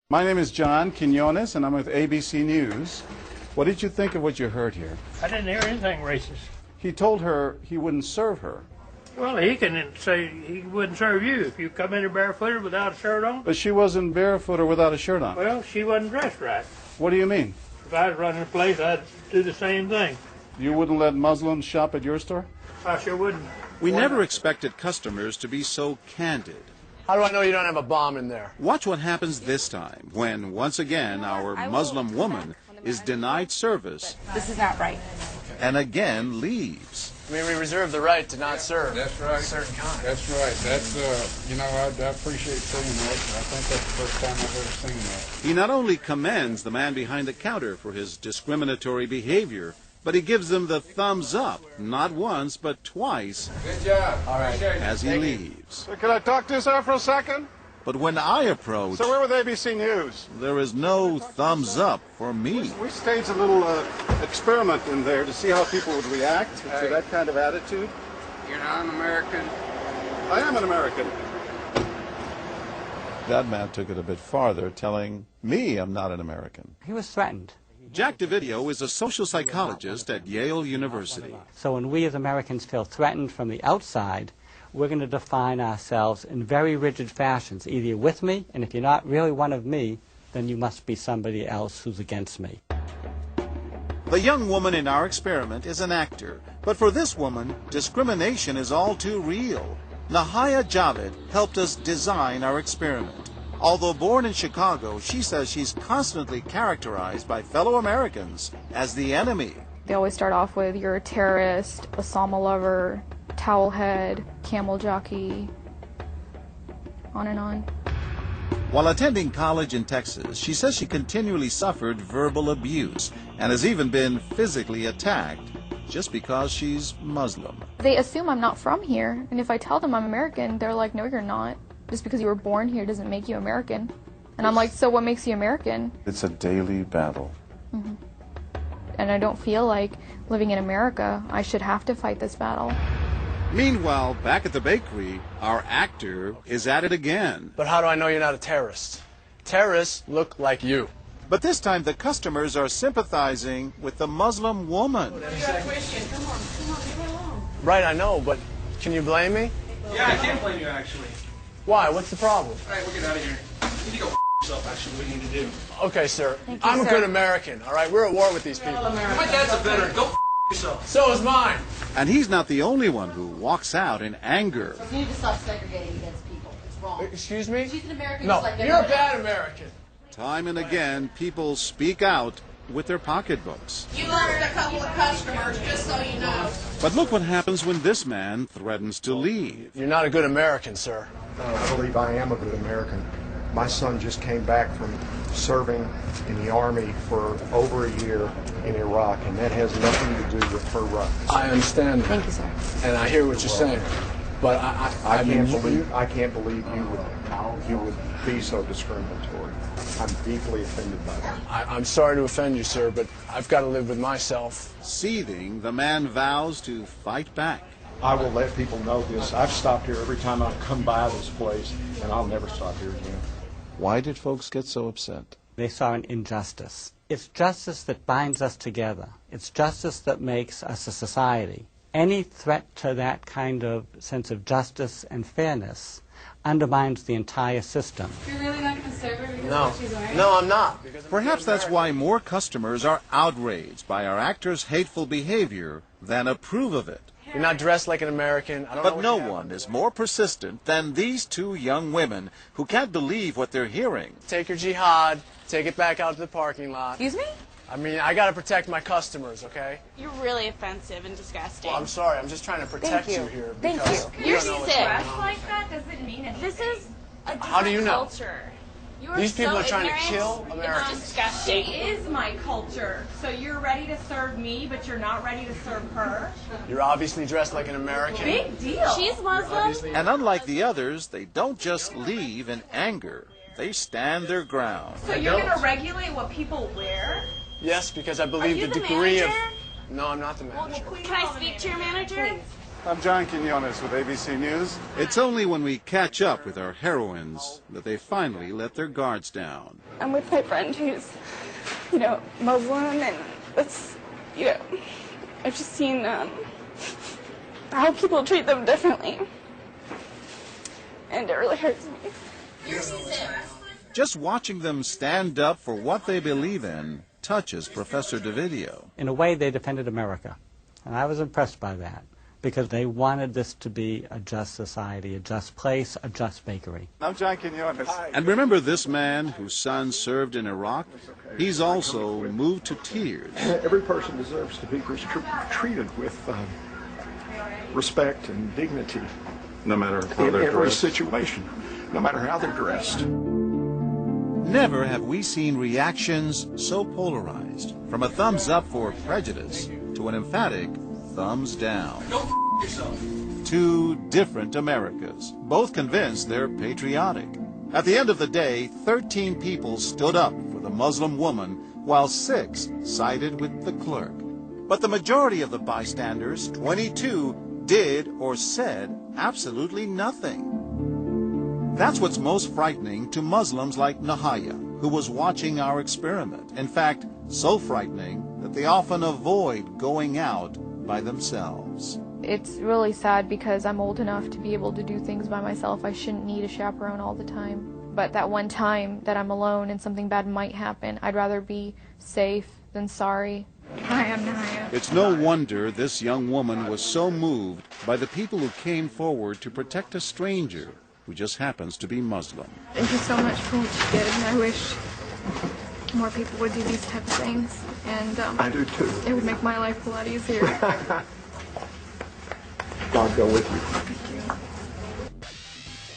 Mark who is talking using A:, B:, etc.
A: My name is John Quinones, and I'm with ABC News. What did you think of what you heard here?
B: I didn't hear anything racist.
A: He told her he wouldn't serve her.
B: Well, he can say he wouldn't serve you if you come in here barefooted without a shirt on.
A: But she wasn't barefoot or without a shirt on.
B: Well, she wasn't dressed right.
A: What do you mean?
B: If I was running a place, I'd do the same thing.
A: You wouldn't let Muslims shop at your store?
B: I sure wouldn't.
C: We never expected customers to be so candid.
D: How do I know you don't have a bomb in there?
C: Watch what happens this time when, once again, our Muslim woman is denied service.
E: This is not right.
C: And again leaves.
D: I mean, we reserve the right to not serve.
F: That's right.
D: A certain kind.
F: That's right. That's, I appreciate seeing that. I think that's the first time I've ever seen that.
C: He not only commends the man behind the counter for his discriminatory behavior, but he gives him the thumbs up, not once, but twice.
F: Good job.
D: All right.
C: As he leaves.
A: Can I talk to you, sir, for a second?
C: But when I approach,
A: So we're with ABC News.
C: there is no thumbs up for me.
A: We staged a little experiment in there to see how people would react to that kind of attitude.
F: You're not an American.
A: I am an American. That man took it a bit farther, telling me I'm not an American.
G: He was threatened.
C: Jack DeVideo is a social psychologist at Yale University.
G: So when we as Americans feel threatened from the outside, we're going to define ourselves in very rigid fashions. Either you're with me, and if you're not really one of me, then you must be somebody else who's against me.
C: The young woman in our experiment is an actor, but for this woman, discrimination is all too real. Nahaya Javed helped us design our experiment. Although born in Chicago, she says she's constantly characterized by fellow Americans as the enemy.
H: They always start off with, you're a terrorist, Osama lover, towel head, camel jockey, on and on.
C: While attending college in Texas, she says she continually suffered verbal abuse and has even been physically attacked just because she's Muslim.
H: They assume I'm not from here, and if I tell them I'm American, they're like, no, you're not. Just because you were born here doesn't make you American. And I'm like, so what makes you American?
A: It's a daily battle.
H: Mm-hmm. And I don't feel like living in America, I should have to fight this battle.
C: Meanwhile, back at the bakery, our actor is at it again.
D: But how do I know you're not a terrorist? Terrorists look like you.
C: But this time the customers are sympathizing with the Muslim woman.
D: Right, I know, but can you blame me?
I: Yeah, I can't blame you, actually.
D: Why? What's the problem?
I: All right, we'll get out of here. You need to go yourself, actually, what you need to do.
D: Okay, sir.
H: Thank you,
D: I'm a
H: sir.
D: good American, all right? We're at war with these people.
I: My dad's a veteran. Go yourself.
D: So is mine.
C: And he's not the only one who walks out in anger.
E: You need to stop segregating against people. It's wrong.
D: Excuse me?
E: She's an American
D: No,
E: just like
D: you're a
E: everybody else.
D: bad American.
C: Time and again, people speak out with their pocketbooks.
E: You lost a couple of customers, just so you know.
C: But look what happens when this man threatens to leave.
D: You're not a good American, sir.
J: I believe I am a good American. My son just came back from serving in the Army for over a year in Iraq, and that has nothing to do with her rights.
D: I understand that.
H: Thank you, sir.
D: And I hear what you're saying. But
J: I can't believe you would be so discriminatory. I'm deeply offended by that.
D: I'm sorry to offend you, sir, but I've got to live with myself.
C: Seething, the man vows to fight back.
J: I will let people know this. I've stopped here every time I've come by this place, and I'll never stop here again.
A: Why did folks get so upset?
G: They saw an injustice. It's justice that binds us together. It's justice that makes us a society. Any threat to that kind of sense of justice and fairness undermines the entire system.
E: You're really not going to serve her because
D: No.
E: of what she's wearing?
D: No, I'm not.
C: Perhaps that's why more customers are outraged by our actor's hateful behavior than approve of it.
D: You're not dressed like an American. I don't know
C: But
D: what
C: no
D: you have.
C: one is more persistent than these two young women who can't believe what they're hearing.
D: Take your jihad, take it back out to the parking lot.
E: Excuse me?
D: I mean, I got to protect my customers, okay?
K: You're really offensive and disgusting.
D: Well, I'm sorry. I'm just trying to protect
E: Thank you.
D: you here.
E: Thank
D: because
E: you.
D: we
K: You're
D: don't know what's
K: sick.
D: going
K: Dress
D: on.
K: like that doesn't mean anything. This is a different
D: How do you know?
K: culture. You are
D: These people
K: so
D: are trying to
K: ignorant.
D: kill Americans.
K: It's disgusting.
L: It is my culture. So you're ready to serve me, but you're not ready to serve her?
D: You're obviously dressed like an American.
L: Big deal.
K: She's Muslim.
D: Obviously.
C: And unlike the others, they don't just leave in anger. They stand their ground.
L: So you're going to regulate what people wear?
D: Yes, because I
K: Are
D: believe
K: you
D: the
K: the
D: degree
K: manager?
D: of... No, I'm not the manager.
K: Can I speak to your manager?
L: Please.
A: I'm John Quinones with ABC News.
C: It's only when we catch up with our heroines that they finally let their guards down.
M: I'm with my friend who's, Muslim, and it's, I've just seen how people treat them differently, and it really hurts me.
C: Just watching them stand up for what they believe in touches Professor DeVideo.
G: In a way, they defended America, and I was impressed by that, because they wanted this to be a just society, a just place, a just bakery.
A: I'm John Quinones.
C: And remember this man whose son served in Iraq? He's also moved to tears.
J: Every person deserves to be treated with respect and dignity.
A: No matter how
J: In
A: they're
J: every
A: dressed.
J: situation, no matter how they're dressed.
C: Never have we seen reactions so polarized, from a thumbs up for prejudice to an emphatic thumbs down.
I: Go yourself.
C: Two different Americas, both convinced they're patriotic. At the end of the day, 13 people stood up for the Muslim woman, while 6 sided with the clerk. But the majority of the bystanders, 22, did or said absolutely nothing. That's what's most frightening to Muslims like Nahaya, who was watching our experiment. In fact, so frightening that they often avoid going out by themselves.
H: It's really sad because I'm old enough to be able to do things by myself. I shouldn't need a chaperone all the time. But that one time that I'm alone and something bad might happen, I'd rather be safe than sorry. Hi, I'm Nahaya.
C: It's no wonder this young woman was so moved by the people who came forward to protect a stranger who just happens to be Muslim.
H: Thank you so much for what you did, and I wish more people would do these type of things. And
J: I do too.
H: It would make my life a lot easier.
J: God go with you.
H: Thank you.